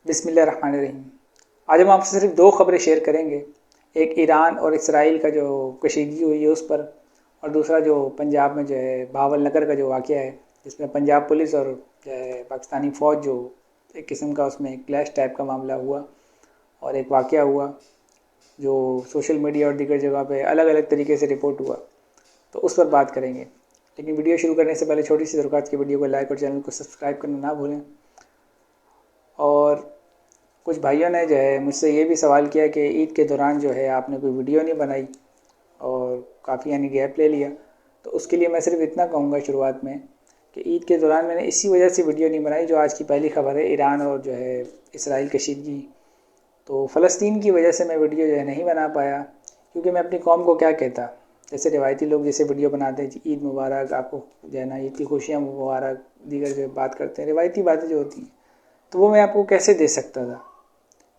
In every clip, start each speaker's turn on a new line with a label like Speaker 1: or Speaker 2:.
Speaker 1: بسم اللہ الرحمن الرحیم۔ آج ہم آپ سے صرف دو خبریں شیئر کریں گے، ایک ایران اور اسرائیل کا جو کشیدگی ہوئی ہے اس پر، اور دوسرا جو پنجاب میں جو ہے بہاول نگر کا جو واقعہ ہے جس میں پنجاب پولیس اور جو ہے پاکستانی فوج جو ایک قسم کا اس میں کلیش ٹائپ کا معاملہ ہوا اور ایک واقعہ ہوا جو سوشل میڈیا اور دیگر جگہ پہ الگ الگ طریقے سے رپورٹ ہوا، تو اس پر بات کریں گے۔ لیکن ویڈیو شروع کرنے سے پہلے چھوٹی سی درخواست کی ویڈیو کو لائک اور چینل کو سبسکرائب کرنا نہ بھولیں۔ اور کچھ بھائیوں نے جو ہے مجھ سے یہ بھی سوال کیا کہ عید کے دوران جو ہے آپ نے کوئی ویڈیو نہیں بنائی اور کافی گیپ لے لیا، تو اس کے لیے میں صرف اتنا کہوں گا شروعات میں کہ عید کے دوران میں نے اسی وجہ سے ویڈیو نہیں بنائی جو آج کی پہلی خبر ہے، ایران اور جو ہے اسرائیل کشیدگی۔ تو فلسطین کی وجہ سے میں ویڈیو جو ہے نہیں بنا پایا، کیونکہ میں اپنی قوم کو کیا کہتا، جیسے روایتی لوگ جیسے ویڈیو بناتے ہیں عید مبارک، آپ کو جو ہے نا عید کی خوشیاں مبارک، دیگر جو بات کرتے ہیں روایتی باتیں جو ہوتی ہیں، تو وہ میں آپ کو کیسے دے سکتا تھا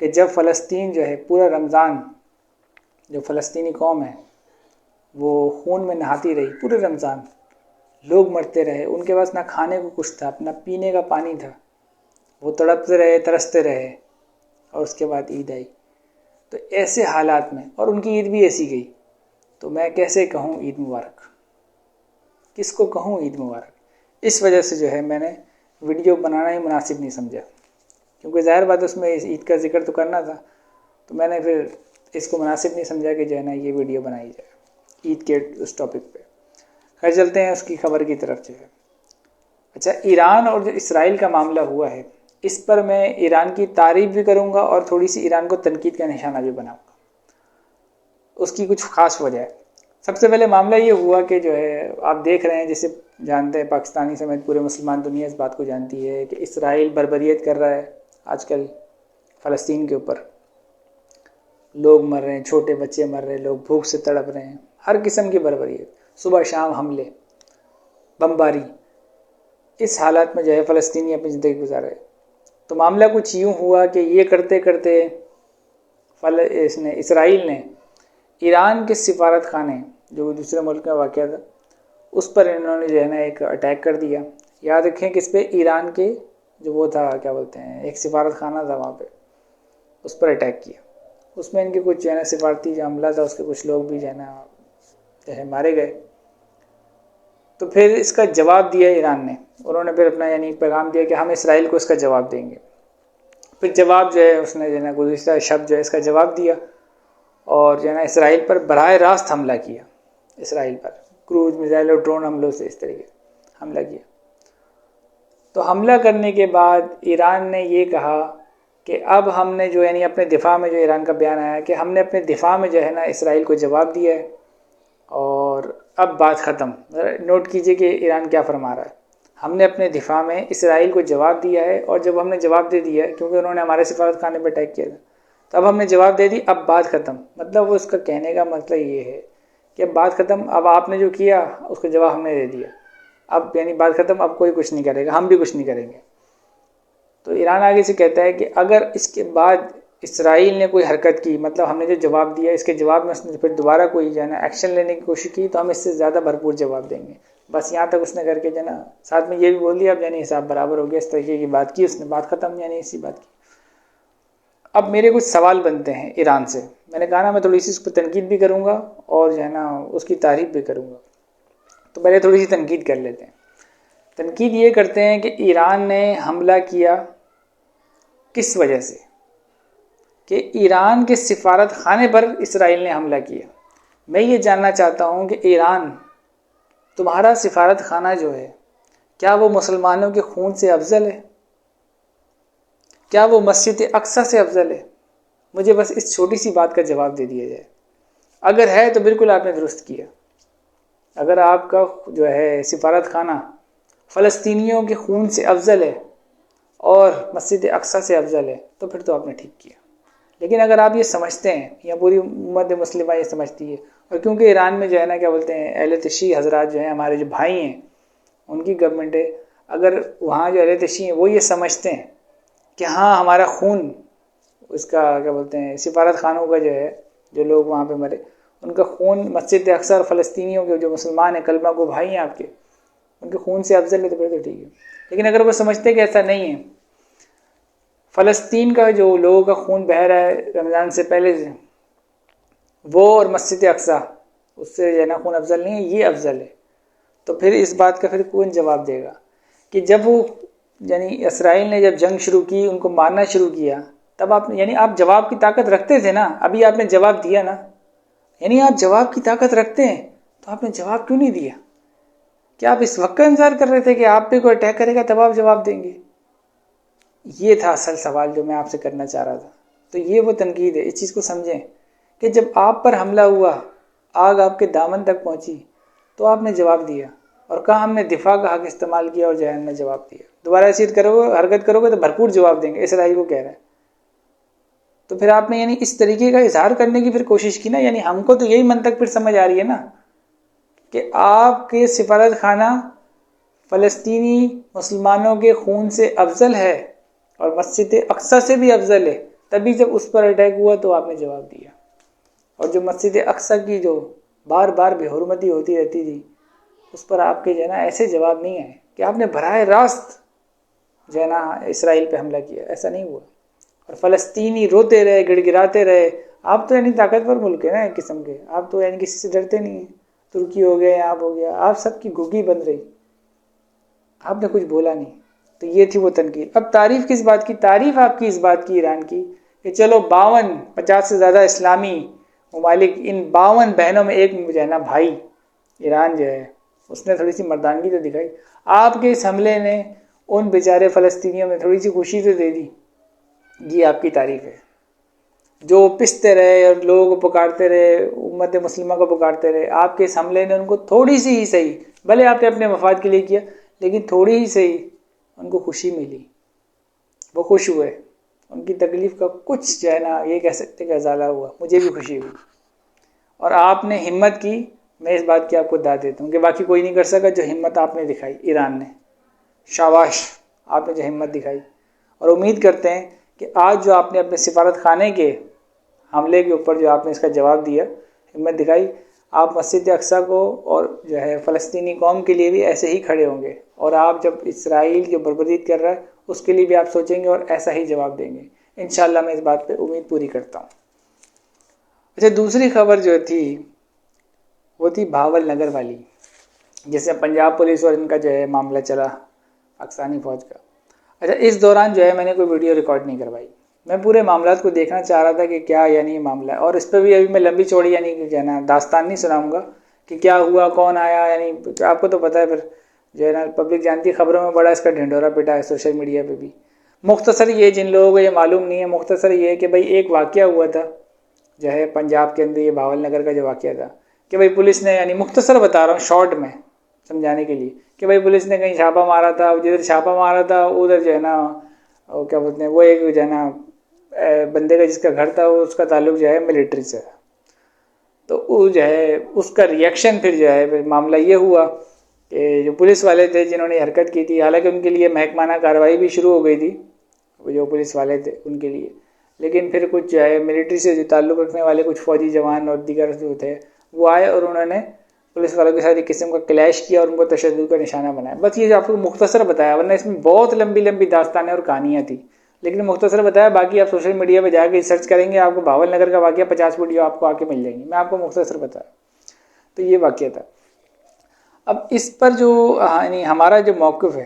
Speaker 1: کہ جب فلسطین جو ہے پورا رمضان، جو فلسطینی قوم ہے وہ خون میں نہاتی رہی پورے رمضان، لوگ مرتے رہے، ان کے پاس نہ کھانے کو کچھ تھا، نہ پینے کا پانی تھا، وہ تڑپتے رہے، ترستے رہے، اور اس کے بعد عید آئی۔ تو ایسے حالات میں، اور ان کی عید بھی ایسی گئی، تو میں کیسے کہوں عید مبارک، کس کو کہوں عید مبارک؟ اس وجہ سے جو ہے میں نے ویڈیو بنانا ہی مناسب نہیں سمجھا، کیونکہ ظاہر بات اس میں عید کا ذکر تو کرنا تھا، تو میں نے پھر اس کو مناسب نہیں سمجھا کہ جو ہے نا یہ ویڈیو بنائی جائے عید کے اس ٹاپک پہ۔ خیر چلتے ہیں اس کی خبر کی طرف جو ہے۔ اچھا، ایران اور جو اسرائیل کا معاملہ ہوا ہے، اس پر میں ایران کی تعریف بھی کروں گا اور تھوڑی سی ایران کو تنقید کا نشانہ بھی بناؤں گا۔ اس کی کچھ خاص وجہ ہے۔ سب سے پہلے معاملہ یہ ہوا کہ جو ہے آپ دیکھ رہے ہیں، جسے جانتے ہیں پاکستانی سمیت پورے مسلمان دنیا اس بات کو جانتی ہے کہ اسرائیل بربریت کر رہا ہے آج کل فلسطین کے اوپر، لوگ مر رہے ہیں، چھوٹے بچے مر رہے ہیں، لوگ بھوک سے تڑپ رہے ہیں، ہر قسم کی بربریت، صبح شام حملے، بمباری، اس حالات میں جو ہے فلسطینی اپنی زندگی گزار رہے۔ تو معاملہ کچھ یوں ہوا کہ یہ کرتے کرتے اسرائیل نے ایران کے سفارت خانے جو دوسرے ملک کا واقعہ تھا اس پر انہوں نے جو ہے نا ایک اٹیک کر دیا۔ یاد رکھیں کہ اس پہ ایران کے جو وہ تھا کیا بولتے ہیں ایک سفارت خانہ تھا وہاں پہ، اس پر اٹیک کیا۔ اس میں ان کے کچھ جو ہے نا سفارتی جو عملہ تھا اس کے کچھ لوگ بھی جو ہے مارے گئے۔ تو پھر اس کا جواب دیا ایران نے، انہوں نے پھر اپنا پیغام دیا کہ ہم اسرائیل کو اس کا جواب دیں گے۔ پھر جواب جو ہے اس نے جو ہے نا گزشتہ شب جو ہے اس کا جواب دیا اور جو ہے نا اسرائیل پر براہ راست حملہ کیا، اسرائیل پر کروز میزائل اور ڈرون حملوں سے اس طریقے حملہ کیا۔ تو حملہ کرنے کے بعد ایران نے یہ کہا کہ اب ہم نے جو اپنے دفاع میں جو ایران کا بیان آیا کہ ہم نے اپنے دفاع میں جو ہے نا اسرائیل کو جواب دیا ہے اور اب بات ختم۔ نوٹ کیجئے کہ ایران کیا فرما رہا ہے، ہم نے اپنے دفاع میں اسرائیل کو جواب دیا ہے، اور جب ہم نے جواب دے دیا ہے کیونکہ انہوں نے ہمارے سفارت خانے پہ اٹیک کیا تھا، تو اب ہم نے جواب دے دی، اب بات ختم۔ مطلب وہ اس کا کہنے کا مطلب یہ ہے کہ اب بات ختم، اب آپ نے جو کیا اس کا جواب ہم نے دے دیا، اب بات ختم، اب کوئی کچھ نہیں کرے گا، ہم بھی کچھ نہیں کریں گے۔ تو ایران آگے سے کہتا ہے کہ اگر اس کے بعد اسرائیل نے کوئی حرکت کی، مطلب ہم نے جو جواب دیا اس کے جواب میں اس نے پھر دوبارہ کوئی جو ہے نا ایکشن لینے کی کوشش کی، تو ہم اس سے زیادہ بھرپور جواب دیں گے۔ بس یہاں تک اس نے کر کے جو ہے نا ساتھ میں یہ بھی بول دیا، اب حساب برابر ہو گیا، اس طریقے کی بات کی اس نے، بات ختم، اسی بات کی۔ اب میرے کچھ سوال بنتے ہیں ایران سے، میں نے کہا نا میں تھوڑی سی اس پر تنقید بھی کروں گا اور جو ہے نا اس کی تعریف بھی کروں گا۔ تو پہلے تھوڑی سی تنقید کر لیتے ہیں۔ تنقید یہ کرتے ہیں کہ ایران نے حملہ کیا کس وجہ سے، کہ ایران کے سفارت خانے پر اسرائیل نے حملہ کیا۔ میں یہ جاننا چاہتا ہوں کہ ایران، تمہارا سفارت خانہ جو ہے کیا وہ مسلمانوں کے خون سے افضل ہے؟ کیا وہ مسجد اقصی سے افضل ہے؟ مجھے بس اس چھوٹی سی بات کا جواب دے دیا جائے۔ اگر ہے تو بالکل آپ نے درست کیا، اگر آپ کا جو ہے سفارت خانہ فلسطینیوں کے خون سے افضل ہے اور مسجد اقصی سے افضل ہے تو پھر تو آپ نے ٹھیک کیا۔ لیکن اگر آپ یہ سمجھتے ہیں، یا پوری امت مسلمہ یہ سمجھتی ہے، اور کیونکہ ایران میں جو ہے نا کیا بولتے ہیں اہل تشیع حضرات جو ہیں، ہمارے جو بھائی ہیں، ان کی گورنمنٹ ہے، اگر وہاں جو اہل تشیع ہیں وہ یہ سمجھتے ہیں کہ ہاں ہمارا خون، اس کا کیا بولتے ہیں سفارت خانوں کا جو ہے، جو لوگ وہاں پہ مرے ان کا خون مسجد اقصی اور فلسطینیوں کے جو مسلمان ہیں، کلمہ کو بھائی ہیں آپ کے، ان کے خون سے افضل ہے تو پھر تو ٹھیک ہے۔ لیکن اگر وہ سمجھتے کہ ایسا نہیں ہے، فلسطین کا جو لوگوں کا خون بہہ رہا ہے رمضان سے پہلے سے، وہ اور مسجد اقصیٰ اس سے جو ہے نا خون افضل نہیں ہے، یہ افضل ہے. تو پھر اس بات کا پھر کون جواب دے گا کہ جب وہ یعنی اسرائیل نے جب جنگ شروع کی، ان کو مارنا شروع کیا، تب آپ یعنی آپ جواب کی طاقت رکھتے تھے نا. ابھی آپ نے جواب دیا نا، یعنی آپ جواب کی طاقت رکھتے ہیں تو آپ نے جواب کیوں نہیں دیا؟ کیا آپ اس وقت کا انتظار کر رہے تھے کہ آپ پہ کوئی اٹیک کرے گا تب آپ جواب دیں گے؟ یہ تھا اصل سوال جو میں آپ سے کرنا چاہ رہا تھا. تو یہ وہ تنقید ہے، اس چیز کو سمجھیں کہ جب آپ پر حملہ ہوا، آگ آپ کے دامن تک پہنچی تو آپ نے جواب دیا اور کہا ہم نے دفاع کا حق استعمال کیا اور جہان نے جواب دیا. دوبارہ ایسی حرکت کرو گے تو بھرپور جواب دیں گے، اسرائیل کو کہہ رہا ہے. تو پھر آپ نے یعنی اس طریقے کا اظہار کرنے کی پھر کوشش کی نا. یعنی ہم کو تو یہی منطق پھر سمجھ آ رہی ہے نا کہ آپ کے سفارت خانہ فلسطینی مسلمانوں کے خون سے افضل ہے اور مسجد اقصیٰ سے بھی افضل ہے، تبھی جب اس پر اٹیک ہوا تو آپ نے جواب دیا. اور جو مسجد اقصیٰ کی جو بار بار بے حرمتی ہوتی رہتی تھی، اس پر آپ کے جو ہے نا ایسے جواب نہیں آئے کہ آپ نے براہ راست جو ہے نا اسرائیل پہ حملہ کیا. ایسا نہیں ہوا. اور فلسطینی روتے رہے، گڑ گڑاتے رہے. آپ تو یعنی طاقتور ملک ہے نا ایک قسم کے، آپ تو یعنی کسی سے ڈرتے نہیں ہیں. ترکی ہو گیا، آپ ہو گیا، آپ سب کی گھگی بن رہی، آپ نے کچھ بولا نہیں. تو یہ تھی وہ تنقید. اب تعریف کس بات کی؟ تعریف آپ کی اس بات کی ایران کی کہ چلو 50 سے زیادہ اسلامی ممالک، ان 52 بہنوں میں ایک جو ہے نا بھائی ایران جو ہے، اس نے تھوڑی سی مردانگی تو دکھائی. آپ کے اس حملے نے ان بیچارے فلسطینیوں میں تھوڑی سی خوشی تو دے دی. یہ آپ کی تعریف ہے. جو پستے رہے اور لوگوں کو پکارتے رہے، امت مسلمہ کو پکارتے رہے، آپ کے اس حملے نے ان کو تھوڑی سی ہی صحیح، بھلے آپ نے اپنے مفاد کے لیے کیا لیکن تھوڑی ہی صحیح ان کو خوشی ملی. وہ خوش ہوئے، ان کی تکلیف کا کچھ جو ہے نا یہ کہہ سکتے کہ ازالہ ہوا. مجھے بھی خوشی ہوئی. اور آپ نے ہمت کی. میں اس بات کی آپ کو داد دیتا ہوں کہ باقی کوئی نہیں کر سکا جو ہمت آپ نے دکھائی. ایران نے شاباش، آپ نے جو ہمت دکھائی. اور امید کرتے ہیں کہ آج جو آپ نے اپنے سفارت خانے کے حملے کے اوپر جو آپ نے اس کا جواب دیا، ہمت دکھائی، آپ مسجد اقصیٰ کو اور جو ہے فلسطینی قوم کے لیے بھی ایسے ہی کھڑے ہوں گے. اور آپ جب اسرائیل جو بربریت کر رہا ہے اس کے لیے بھی آپ سوچیں گے اور ایسا ہی جواب دیں گے. انشاءاللہ میں اس بات پہ امید پوری کرتا ہوں. اچھا، دوسری خبر جو تھی وہ تھی بھاول نگر والی، جیسے پنجاب پولیس اور ان کا جو ہے معاملہ چلا پاکستانی فوج کا. اچھا، اس دوران جو ہے میں نے کوئی ویڈیو ریکارڈ نہیں کروائی. میں پورے معاملات کو دیکھنا چاہ رہا تھا کہ کیا یعنی یہ معاملہ ہے. اور اس پہ بھی ابھی میں لمبی چوڑی یعنی کہ نا داستان نہیں سناؤں گا کہ کیا ہوا، کون آیا. یعنی آپ کو تو پتہ ہے، پھر جو ہے نا پبلک جانتی، خبروں میں بڑا اس کا ڈھنڈورا پٹا ہے سوشل میڈیا پہ بھی. مختصر یہ، جن لوگوں کو یہ معلوم نہیں ہے، مختصر یہ کہ بھائی ایک واقعہ ہوا تھا جو ہے پنجاب کے اندر، یہ بھاول نگر کا جو واقعہ تھا کہ بھائی پولیس نے، یعنی مختصر بتا رہا ہوں شارٹ میں سمجھانے کے لیے، کہ بھائی پولیس نے کہیں چھاپا مارا تھا. جدھر چھاپا مارا تھا ادھر جو ہے نا وہ کیا بولتے ہیں، وہ ایک جو ہے نا بندے کا جس کا گھر تھا اس کا تعلق جو ہے ملٹری سے. تو وہ جو ہے اس کا ریئیکشن پھر جو ہے معاملہ یہ ہوا کہ جو پولیس والے تھے جنہوں نے حرکت کی تھی، حالانکہ ان کے لیے محکمانہ کارروائی بھی شروع ہو گئی تھی وہ جو پولیس والے تھے ان کے لیے، لیکن پھر کچھ جو ہے ملٹری سے جو تعلق رکھنے والے کچھ فوجی جوان اور دیگر جو تھے وہ آئے اور انہوں نے پولیس والوں کے ساتھ ایک قسم کا کلیش کیا اور ان کو تشدد کا نشانہ بنایا. بس یہ جو آپ کو مختصر بتایا، ورنہ اس میں بہت لمبی لمبی داستانیں اور کہانیاں تھیں، لیکن مختصر بتایا. باقی آپ سوشل میڈیا پہ جا کے سرچ کریں گے، آپ کو بھاول نگر کا واقعہ 50 ویڈیو آپ کو آ کے مل جائیں گی. میں آپ کو مختصر بتایا. تو یہ واقعہ تھا. اب اس پر جو یعنی ہمارا جو موقف ہے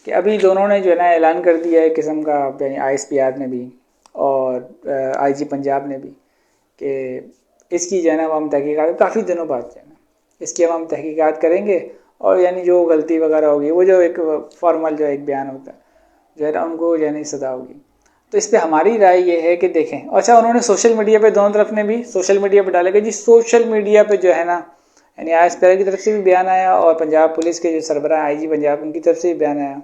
Speaker 1: کہ ابھی دونوں نے جو ہے نا اعلان کر دیا ہے قسم کا، یعنی ISPR نے بھی اور IG پنجاب نے بھی، کہ اس کی جو ہے نا ہم تحقیقات کافی دنوں بعد جو ہے نا اس کی ہم تحقیقات کریں گے، اور یعنی جو غلطی وغیرہ ہوگی وہ جو ایک فارمل جو ایک بیان ہوتا ہے جو ہے نا ان کو جو ہے نا سزا ہوگی. تو اس پہ ہماری رائے یہ ہے کہ دیکھیں. اچھا، انہوں نے سوشل میڈیا پہ دونوں طرف نے بھی سوشل میڈیا پہ ڈالے گا جی، سوشل میڈیا پہ جو ہے نا یعنی ISPR کی طرف سے بھی بیان آیا اور پنجاب پولیس کے جو سربراہ IG پنجاب ان کی طرف سے بھی بیان آیا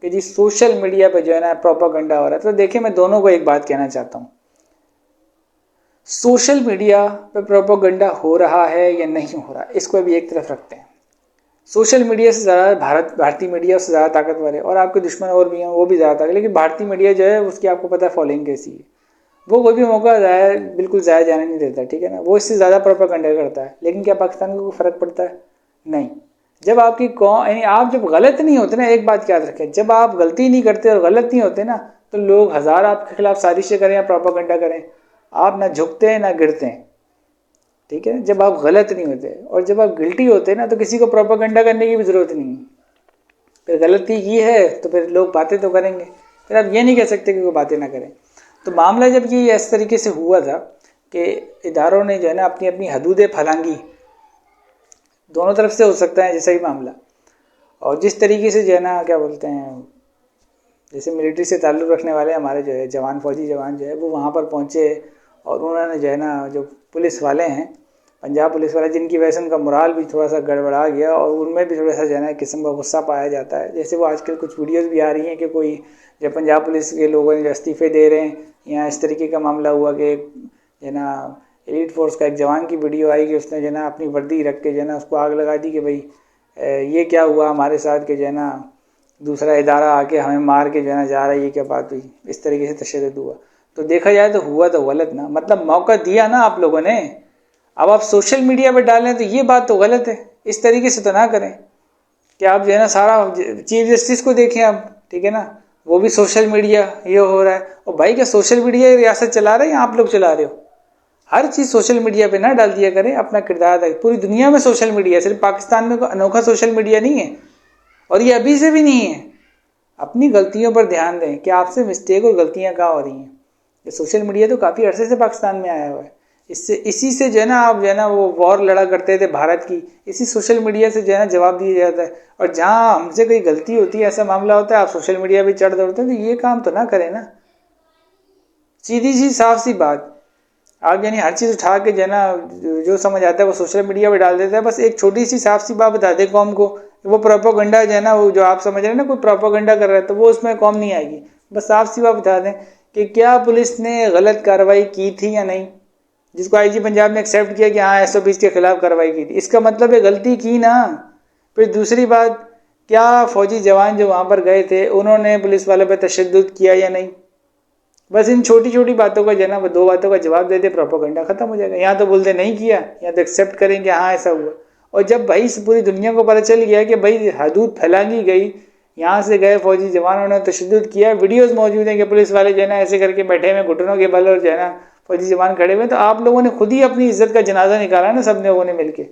Speaker 1: کہ جی سوشل میڈیا پہ جو ہے نا پروپاگنڈا ہو رہا ہے. تو دیکھیں، میں دونوں کو ایک بات کہنا چاہتا ہوں، سوشل میڈیا پہ پروپاگنڈا ہو رہا ہے یا نہیں ہو رہا، اس کو بھی ایک طرف رکھتے ہیں. سوشل میڈیا سے زیادہ بھارتی میڈیا سے زیادہ طاقتور ہے، اور آپ کے دشمن اور بھی ہیں وہ بھی زیادہ طاقت، لیکن بھارتی میڈیا جو ہے اس کی آپ کو پتہ ہے فالوئنگ کیسی ہے. وہ کوئی بھی موقع بالکل ضائع جانے نہیں دیتا، ٹھیک ہے نا. وہ اس سے زیادہ پروپاگنڈا کرتا ہے، لیکن کیا پاکستان کو کوئی فرق پڑتا ہے؟ نہیں. جب آپ کی قوم، یعنی آپ جب غلط نہیں ہوتے نا، ایک بات یاد رکھیں، جب آپ غلطی نہیں کرتے اور غلط نہیں ہوتے نا، تو لوگ ہزار آپ کے خلاف سازشیں کریں یا پروپیگنڈا کریں، آپ نہ جھکتے ہیں نہ گرتے ہیں، ٹھیک ہے، جب آپ غلط نہیں ہوتے، اور جب آپ گلٹی ہوتے ہیں نا تو کسی کو پروپیگنڈا کرنے کی بھی ضرورت نہیں ہے. پھر غلطی کی ہے تو پھر لوگ باتیں تو کریں گے، پھر آپ یہ نہیں کہہ سکتے کہ وہ باتیں نہ کریں. تو معاملہ جب یہ اس طریقے سے ہوا تھا کہ اداروں نے جو ہے نا اپنی اپنی حدودیں پھلانگی، دونوں طرف سے ہو سکتا ہے جیسا ہی معاملہ. اور جس طریقے سے جو ہے نا کیا بولتے ہیں، جیسے ملٹری سے تعلق رکھنے والے ہمارے جو ہے جوان، فوجی جوان جو ہے وہ وہاں پر پہنچے، اور انہوں نے جو ہے نا جو پولیس والے ہیں، پنجاب پولیس والے، جن کی وجہ سے ان کا مرال بھی تھوڑا سا گڑبڑا گیا، اور ان میں بھی تھوڑا سا جو ہے نا قسم کا غصہ پایا جاتا ہے. جیسے وہ آج کل کچھ ویڈیوز بھی آ رہی ہیں کہ کوئی جو پنجاب پولیس کے لوگوں نے جو استعفے دے رہے ہیں، یا اس طریقے کا معاملہ ہوا کہ جو ہے نا ایلیٹ فورس کا ایک جوان کی ویڈیو آئی کہ اس نے جو ہے نا اپنی وردی رکھ کے جو ہے نا اس کو آگ لگا دی کہ بھائی یہ کیا ہوا ہمارے ساتھ کہ جو ہے نا دوسرا ادارہ آ کے ہمیں مار کے جو ہے نا جا رہا ہے، یہ کیا بات ہوئی. اس طریقے سے تشدد ہوا. تو دیکھا جائے تو ہوا تو غلط نا، مطلب موقع دیا نا آپ لوگوں نے، اب آپ سوشل میڈیا پہ ڈالیں تو یہ بات تو غلط ہے. اس طریقے سے تو نہ کریں کہ آپ جو ہے نا سارا چیف جسٹس کو دیکھیں آپ، ٹھیک ہے نا، وہ بھی سوشل میڈیا یہ ہو رہا ہے. اور بھائی کیا سوشل میڈیا ریاست چلا رہے ہیں یا آپ لوگ چلا رہے ہو؟ ہر چیز سوشل میڈیا پہ نہ ڈال دیا کریں، اپنا کردار ہے. پوری دنیا میں سوشل میڈیا، صرف پاکستان میں کوئی انوکھا سوشل میڈیا نہیں ہے، اور یہ ابھی سے بھی نہیں ہے. اپنی غلطیوں پر دھیان دیں کہ آپ سے مسٹیک اور غلطیاں کہاں ہو رہی ہیں. یہ سوشل میڈیا تو کافی عرصے سے پاکستان میں آیا ہوا ہے. اسی سے جو ہے نا آپ جو ہے نا وہ وار لڑا کرتے تھے بھارت کی، اسی سوشل میڈیا سے جو ہے نا جواب دیا جاتا ہے. اور جہاں ہم سے کوئی غلطی ہوتی ہے، ایسا معاملہ ہوتا ہے، آپ سوشل میڈیا پہ چڑھ دوڑتے ہیں، تو یہ کام تو نہ کریں نا. سیدھی سی صاف سی بات. آپ یعنی ہر چیز اٹھا کے جو ہے نا جو سمجھ آتا ہے وہ سوشل میڈیا پہ ڈال دیتا ہے. بس ایک چھوٹی سی صاف سی بات بتا دیں قوم کو، وہ پروپیگنڈا جو ہے نا، وہ جو آپ سمجھ رہے ہیں نا کوئی پروپیگنڈا کر رہا ہے، تو وہ اس میں قوم نہیں آئے گی. بس صاف سی بات بتا دیں کہ کیا پولیس نے غلط کارروائی کی تھی یا نہیں، جس کو آئی جی پنجاب نے ایکسیپٹ کیا کہ ہاں SOPs کے خلاف کارروائی کی تھی. اس کا مطلب ہے غلطی کی نا. پھر دوسری بات، کیا فوجی جوان جو وہاں پر گئے تھے انہوں نے پولیس والوں پہ تشدد کیا یا نہیں. بس ان چھوٹی چھوٹی باتوں کا جو ہے نا وہ 2 باتوں کا جواب دے دے، پروپیگنڈا ختم ہو جائے گا. یہاں تو بولتے نہیں کیا، یہاں تو ایکسیپٹ کریں کہ ہاں ایسا ہوا. اور جب بھائی پوری دنیا کو پتہ چل گیا کہ بھائی حدود پھیلانگی گئی، یہاں سے گئے فوجی جوانوں نے تشدد کیا، ویڈیوز موجود ہیں کہ پولیس والے جو ہے نا ایسے کر کے بیٹھے ہوئے گھٹنوں کے بل، اور جو ہے نا فوجی جوان کھڑے ہوئے، تو آپ لوگوں نے خود ہی اپنی عزت کا جنازہ نکالا نا سب لوگوں نے مل کے.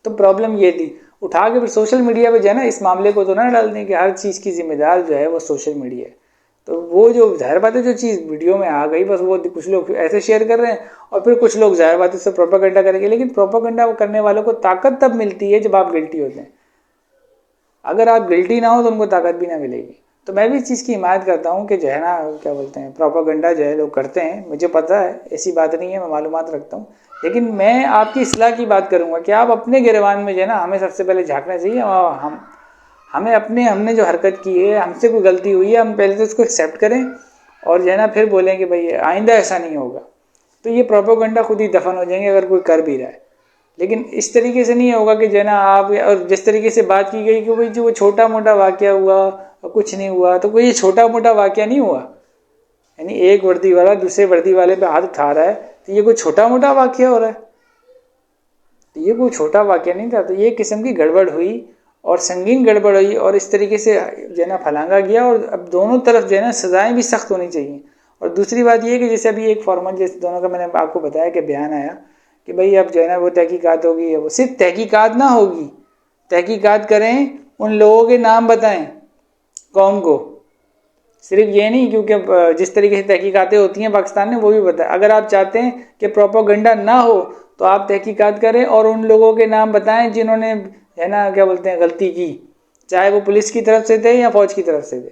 Speaker 1: تو پرابلم یہ تھی. اٹھا کے پھر سوشل میڈیا پہ جو ہے نا اس معاملے کو تو نہ ڈال دیں کہ ہر چیز کی ذمہ دار جو ہے وہ سوشل میڈیا ہے. تو وہ جو ظاہر بات ہے جو چیز ویڈیو میں آ گئی، بس وہ کچھ لوگ ایسے شیئر کر رہے ہیں، اور پھر کچھ لوگ ظاہر بات ہے اس سے پروپیگنڈا کریں گے. لیکن پروپیگنڈا کرنے والوں کو طاقت تب ملتی ہے جب آپ گلٹی ہوتے ہیں. اگر آپ گلٹی نہ ہو تو ان کو طاقت بھی نہ ملے گی. تو میں بھی اس چیز کی حمایت کرتا ہوں کہ جو ہے نا کیا بولتے ہیں پروپیگنڈا جو ہے لوگ کرتے ہیں. مجھے پتہ ہے ایسی بات نہیں ہے، میں معلومات رکھتا ہوں. لیکن میں آپ کی اصلاح کی بات کروں گا کہ آپ اپنے گریبان میں جو ہے نا ہمیں سب سے پہلے جھانکنا چاہیے. ہم نے جو حرکت کی ہے، ہم سے کوئی غلطی ہوئی ہے، ہم پہلے تو اس کو ایکسیپٹ کریں، اور جو ہے نا پھر بولیں کہ بھائی آئندہ ایسا نہیں ہوگا. تو یہ پروپیگنڈا خود ہی دفن ہو جائیں گے اگر کوئی کر بھی رہا ہے. لیکن اس طریقے سے نہیں ہوگا کہ جو ہے نا آپ، اور جس طریقے سے بات کی گئی کہ بھائی جو وہ چھوٹا موٹا واقعہ ہوا اور کچھ نہیں ہوا، تو کوئی یہ چھوٹا موٹا واقعہ نہیں ہوا. یعنی ایک وردی والا دوسرے وردی والے پہ ہاتھ اٹھا رہا ہے تو یہ کوئی چھوٹا موٹا واقعہ ہو رہا ہے؟ تو یہ کوئی چھوٹا واقعہ نہیں تھا. تو یہ قسم کی گڑبڑ ہوئی، اور سنگین گڑبڑ ہوئی، اور اس طریقے سے جو ہے نا پھلانگا گیا. اور اب دونوں طرف جو ہے نا سزائیں بھی سخت ہونی چاہیے. اور دوسری بات یہ کہ جیسے ابھی ایک فارمل جیسے دونوں کا میں نے آپ کو بتایا کہ بیان آیا کہ بھائی اب جو ہے نا وہ تحقیقات ہوگی. وہ صرف تحقیقات نہ ہوگی، تحقیقات کریں، ان لوگوں کے نام بتائیں قوم کو. صرف یہ نہیں، کیونکہ جس طریقے سے تحقیقاتیں ہوتی ہیں پاکستان میں وہ بھی بتائیں. اگر آپ چاہتے ہیں کہ پروپیگنڈا نہ ہو تو آپ تحقیقات کریں اور ان لوگوں کے نام بتائیں جنہوں نے ہے نا کیا بولتے ہیں غلطی کی، چاہے وہ پولیس کی طرف سے تھے یا فوج کی طرف سے تھے،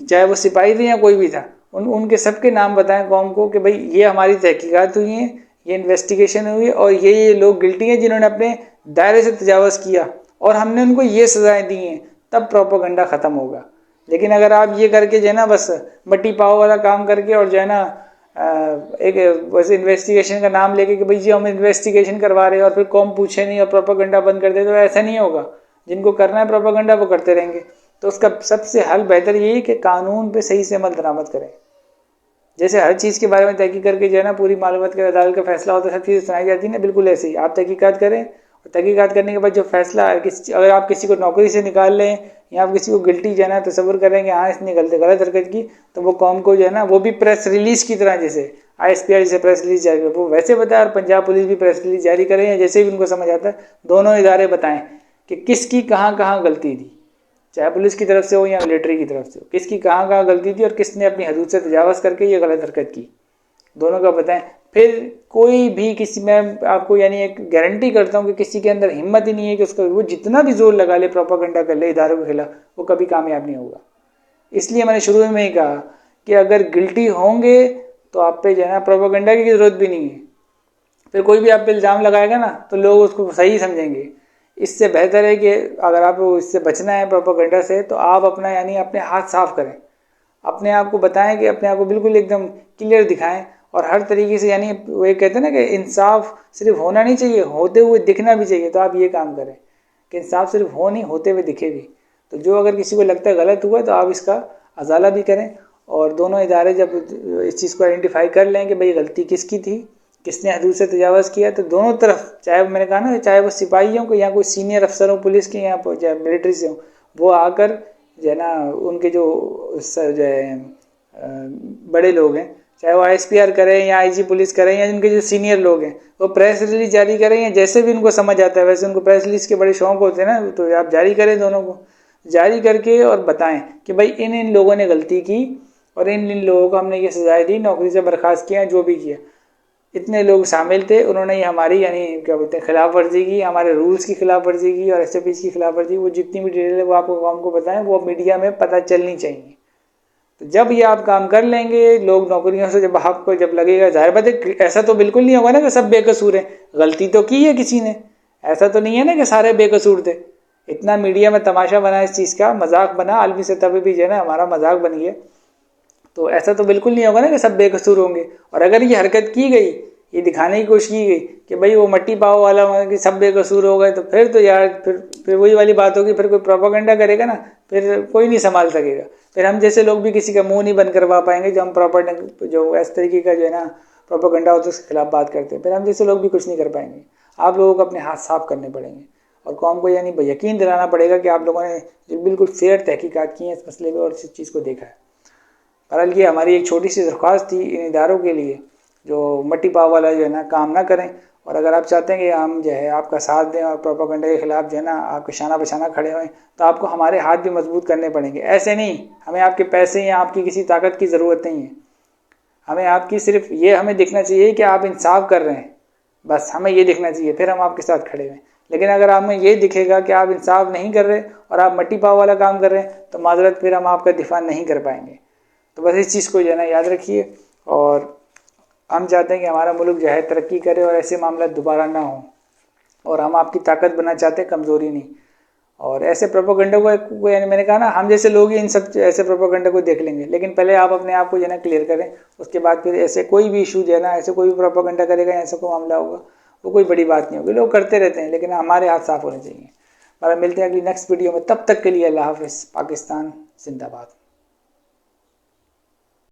Speaker 1: چاہے وہ سپاہی تھے یا کوئی بھی تھا، ان کے سب کے نام بتائیں قوم کو کہ بھائی یہ ہماری تحقیقات ہوئی ہیں، یہ انویسٹیگیشن ہوئی، اور یہ لوگ گلٹی ہیں جنہوں نے اپنے دائرے سے تجاوز کیا، اور ہم نے ان کو یہ سزائیں دی ہیں. تب پروپیگنڈا ختم ہوگا. لیکن اگر آپ یہ کر کے جو ہے نا بس مٹی پاؤ والا کام کر کے، اور جو ہے نا ایک بس انویسٹیگیشن کا نام لے کے کہ بھائی جی ہم انویسٹیگیشن کروا رہے ہیں، اور پھر قوم پوچھے نہیں اور پروپیگنڈا بند کر دے، تو ایسا نہیں ہوگا. جن کو کرنا ہے پروپیگنڈا وہ کرتے رہیں گے. تو اس کا سب سے حل بہتر یہی ہے کہ قانون پہ صحیح سے عمل درآمد کریں. جیسے ہر چیز کے بارے میں تحقیق کر کے جو ہے نا پوری معلومات کے عدالت کا فیصلہ ہوتا ہے، سب چیزیں سنائی جاتی ہیں نا، بالکل ایسے ہی آپ تحقیقات کریں اور تحقیقات کرنے کے بعد جو فیصلہ اگر آپ کسی کو نوکری سے نکال لیں یا آپ کسی کو گلٹی جو ہے نا تصور کریں کہ ہاں اس نے غلط حرکت کی، تو وہ قوم کو جو ہے نا وہ بھی پریس ریلیز کی طرح جیسے ISPR جیسے پریس ریلیز جاری کرے وہ ویسے بتائے، اور پنجاب پولیس بھی پریس ریلیز جاری کرے یا جیسے بھی ان کو سمجھ آتا ہے، دونوں ادارے بتائیں کہ کس کی کہاں کہاں غلطی تھی، چاہے پولیس کی طرف سے ہو یا ملٹری کی طرف سے ہو، کس کی کہاں کہاں غلطی تھی اور کس نے اپنی حدود سے تجاوز کر کے یہ غلط حرکت کی، دونوں کا بتائیں. پھر کوئی بھی کسی، میں آپ کو یعنی ایک گارنٹی کرتا ہوں کہ کسی کے اندر ہمت ہی نہیں ہے کہ اس کو وہ جتنا بھی زور لگا لے پروپاگنڈا کر لے اداروں کے خلاف، وہ کبھی کامیاب نہیں ہوگا. اس لیے میں نے شروع میں ہی کہا کہ اگر گلٹی ہوں گے تو آپ پہ جو ہے نا پروپاگنڈا کی ضرورت بھی نہیں ہے. پھر کوئی بھی آپ پہ الزام لگائے گا نا تو لوگ اس کو صحیح سمجھیں گے. اس سے بہتر ہے کہ اگر آپ کو اس سے بچنا ہے پروپاگنڈا سے، تو آپ اپنا یعنی اپنے ہاتھ صاف کریں، اپنے آپ کو بتائیں کہ اپنے آپ کو بالکل ایک دم کلیئر دکھائیں، اور ہر طریقے سے یعنی وہ یہ کہتے ہیں نا کہ انصاف صرف ہونا نہیں چاہیے، ہوتے ہوئے دکھنا بھی چاہیے. تو آپ یہ کام کریں کہ انصاف صرف ہو نہیں، ہوتے ہوئے دکھے بھی. تو جو اگر کسی کو لگتا ہے غلط ہوا تو آپ اس کا ازالہ بھی کریں. اور دونوں ادارے جب اس چیز کو آئیڈینٹیفائی کر لیں کہ بھئی غلطی کس کی تھی، کس نے حدود سے تجاوز کیا، تو دونوں طرف، چاہے میں نے کہا نا چاہے وہ سپاہی ہوں یا کوئی سینئر افسر ہوں پولیس کے یا چاہے ملٹری سے ہوں، وہ آ کر جو ہے نا ان کے جو ہے بڑے لوگ ہیں، چاہے وہ ISPR کریں یا IG پولیس کریں یا ان کے جو سینئر لوگ ہیں، وہ پریس ریلیز جاری کریں یا جیسے بھی ان کو سمجھ آتا ہے. ویسے ان کو پریس ریلیز کے بڑے شوق ہوتے ہیں نا، تو آپ جاری کریں، دونوں کو جاری کر کے اور بتائیں کہ بھائی ان لوگوں نے غلطی کی اور ان لوگوں کو ہم نے یہ سزائیں دی، نوکری سے برخاست کیا، جو بھی کیا، اتنے لوگ شامل تھے، انہوں نے ہماری یعنی کیا بولتے ہیں خلاف ورزی کی، ہمارے رولز کی خلاف ورزی کی اور SOPs کی خلاف ورزی. وہ جتنی بھی ڈیٹیل ہے وہ آپ کو قوم کو بتائیں، وہ میڈیا میں پتہ چلنی چاہیے. تو جب یہ آپ کام کر لیں گے، لوگ نوکریوں سے جب آپ کو جب لگے گا، ظاہر بات ہے ایسا تو بالکل نہیں ہوگا نا کہ سب بے قصور ہیں، غلطی تو کی ہے کسی نے، ایسا تو نہیں ہے نا کہ سارے بے قصور تھے. اتنا میڈیا میں تماشا بنا اس چیز کا، مذاق بنا، عالمی سطح پہ بھی جو ہے نا ہمارا مذاق بنی ہے. تو ایسا تو بالکل نہیں ہوگا نا کہ سب بے قصور ہوں گے. اور اگر یہ حرکت کی گئی، یہ دکھانے کی کوشش کی گئی کہ بھئی وہ مٹی پاؤ والا کہ سب بے قصور ہو گئے، تو پھر تو یار پھر وہی والی بات ہوگی. پھر کوئی پروپاگنڈا کرے گا نا، پھر کوئی نہیں سنبھال سکے گا. پھر ہم جیسے لوگ بھی کسی کا منہ نہیں بند کروا پائیں گے، جو ہم جو اس طریقے کا جو ہے نا پروپاگنڈا ہوتا ہے اس کے خلاف بات کرتے ہیں. پھر ہم جیسے لوگ بھی کچھ نہیں کر پائیں گے. آپ لوگوں کو اپنے ہاتھ صاف کرنے پڑیں گے اور قوم کو یعنی یقین دلانا پڑے گا کہ آپ لوگوں نے بالکل فیئر تحقیقات کی ہیں اس مسئلے میں اور اس چیز کو دیکھا ہے. بہرحال یہ ہماری ایک چھوٹی سی درخواست تھی ان اداروں کے لیے جو مٹی پاؤ والا جو ہے نا کام نہ کریں. اور اگر آپ چاہتے ہیں کہ ہم جو ہے آپ کا ساتھ دیں اور پروپاگنڈا کے خلاف جو ہے نا آپ کے شانہ بشانہ کھڑے ہوئیں، تو آپ کو ہمارے ہاتھ بھی مضبوط کرنے پڑیں گے. ایسے نہیں، ہمیں آپ کے پیسے یا آپ کی کسی طاقت کی ضرورت نہیں ہے. ہمیں آپ کی صرف یہ ہمیں دیکھنا چاہیے کہ آپ انصاف کر رہے ہیں، بس ہمیں یہ دیکھنا چاہیے، پھر ہم آپ کے ساتھ کھڑے ہوئیں. لیکن اگر ہمیں یہ دکھے گا کہ آپ انصاف نہیں کر رہے اور آپ مٹی پاؤ والا کام کر رہے ہیں، تو معذرت پھر ہم آپ کا دفاع نہیں کر پائیں گے. تو بس اس چیز کو جو ہے نا یاد رکھیے. اور ہم چاہتے ہیں کہ ہمارا ملک جو ہے ترقی کرے اور ایسے معاملات دوبارہ نہ ہوں، اور ہم آپ کی طاقت بننا چاہتے ہیں، کمزوری نہیں. اور ایسے پروپاگنڈا کو یعنی میں نے کہا نا ہم جیسے لوگ ہی ان سب ایسے پروپاگنڈا کو دیکھ لیں گے، لیکن پہلے آپ اپنے آپ کو جو ہے نا کلیئر کریں. اس کے بعد پھر ایسے کوئی بھی ایشو جو ہے نا ایسے کوئی بھی پروپاگنڈا کرے گا، ایسا کوئی معاملہ ہوگا، وہ کوئی بڑی بات نہیں ہوگی. لوگ کرتے رہتے ہیں لیکن ہمارے ہاتھ صاف ہونے چاہیے. اور ملتے ہیں اگلی نیکسٹ ویڈیو میں، تب تک کے لیے اللہ حافظ. پاکستان زندہ باد.